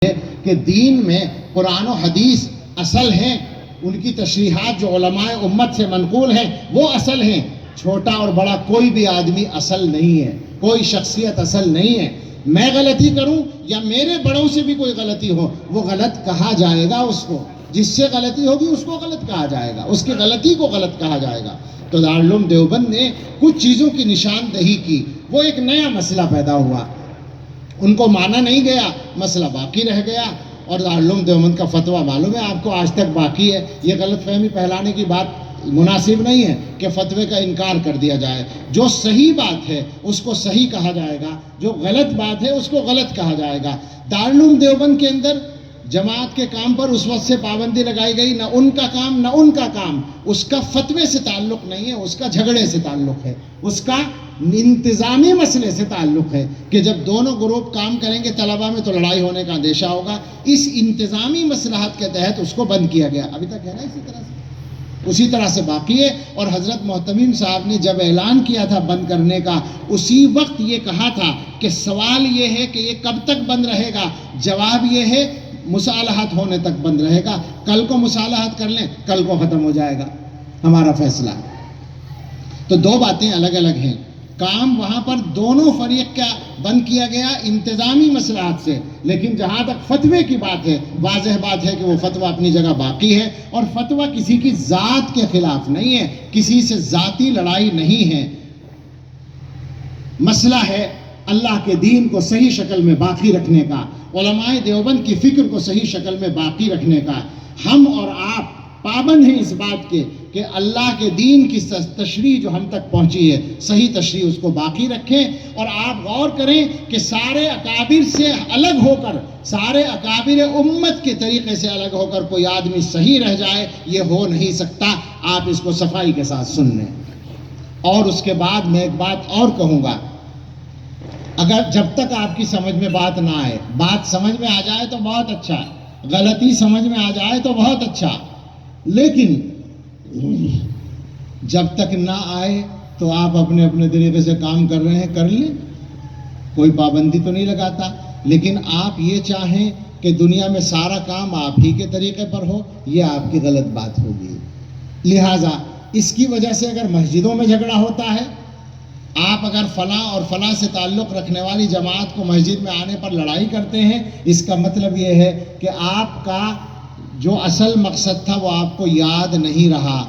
کہ دین میں قرآن و حدیث اصل ہیں، ان کی تشریحات جو علماء امت سے منقول ہیں وہ اصل ہیں. چھوٹا اور بڑا کوئی بھی آدمی اصل نہیں ہے، کوئی شخصیت اصل نہیں ہے. میں غلطی کروں یا میرے بڑوں سے بھی کوئی غلطی ہو، وہ غلط کہا جائے گا. اس کو جس سے غلطی ہوگی اس کو غلط کہا جائے گا، اس کی غلطی کو غلط کہا جائے گا. تو دارالعلوم دیوبند نے کچھ چیزوں کی نشاندہی کی. وہ ایک نیا مسئلہ پیدا ہوا، ان کو مانا نہیں گیا، مسئلہ باقی رہ گیا. اور دارالعلوم دیوبند کا فتویٰ معلوم ہے آپ کو، آج تک باقی ہے. یہ غلط فہمی پھیلانے کی بات مناسب نہیں ہے کہ فتوے کا انکار کر دیا جائے. جو صحیح بات ہے اس کو صحیح کہا جائے گا، جو غلط بات ہے اس کو غلط کہا جائے گا. دارالعلوم دیوبند کے اندر جماعت کے کام پر اس وقت سے پابندی لگائی گئی، نہ ان کا کام نہ ان کا کام. اس کا فتوے سے تعلق نہیں ہے، اس کا جھگڑے سے تعلق ہے، اس کا انتظامی مسئلے سے تعلق ہے کہ جب دونوں گروپ کام کریں گے طلبہ میں تو لڑائی ہونے کا اندیشہ ہوگا. اس انتظامی مصلحت کے تحت اس کو بند کیا گیا. ابھی تک ہے نا اسی طرح سے باقی ہے. اور حضرت محتمیم صاحب نے جب اعلان کیا تھا بند کرنے کا، اسی وقت یہ کہا تھا کہ سوال یہ ہے کہ یہ کب تک بند رہے گا. جواب یہ ہے مصالحت ہونے تک بند رہے گا. کل کو مصالحت کر لیں، کل کو ختم ہو جائے گا ہمارا فیصلہ. تو دو باتیں الگ الگ ہیں. کام وہاں پر دونوں فریق کا بند کیا گیا انتظامی مصلحت سے، لیکن جہاں تک فتوے کی بات ہے، واضح بات ہے کہ وہ فتویٰ اپنی جگہ باقی ہے. اور فتویٰ کسی کی ذات کے خلاف نہیں ہے، کسی سے ذاتی لڑائی نہیں ہے. مسئلہ ہے اللہ کے دین کو صحیح شکل میں باقی رکھنے کا، علماء دیوبند کی فکر کو صحیح شکل میں باقی رکھنے کا. ہم اور آپ پابند ہیں اس بات کے کہ اللہ کے دین کی تشریح جو ہم تک پہنچی ہے، صحیح تشریح اس کو باقی رکھیں. اور آپ غور کریں کہ سارے اکابر سے الگ ہو کر، سارے اکابر امت کے طریقے سے الگ ہو کر کوئی آدمی صحیح رہ جائے، یہ ہو نہیں سکتا. آپ اس کو صفائی کے ساتھ سن لیں. اور اس کے بعد میں ایک بات اور کہوں گا، اگر جب تک آپ کی سمجھ میں بات نہ آئے، بات سمجھ میں آ جائے تو بہت اچھا، غلطی سمجھ میں آ جائے تو بہت اچھا، لیکن جب تک نہ آئے تو آپ اپنے اپنے طریقے سے کام کر رہے ہیں، کر لیں، کوئی پابندی تو نہیں لگاتا. لیکن آپ یہ چاہیں کہ دنیا میں سارا کام آپ ہی کے طریقے پر ہو، یہ آپ کی غلط بات ہوگی. لہٰذا اس کی وجہ سے اگر مسجدوں میں جھگڑا ہوتا ہے، آپ اگر فلاں اور فلاں سے تعلق رکھنے والی جماعت کو مسجد میں آنے پر لڑائی کرتے ہیں، اس کا مطلب یہ ہے کہ آپ کا جو اصل مقصد تھا وہ آپ کو یاد نہیں رہا.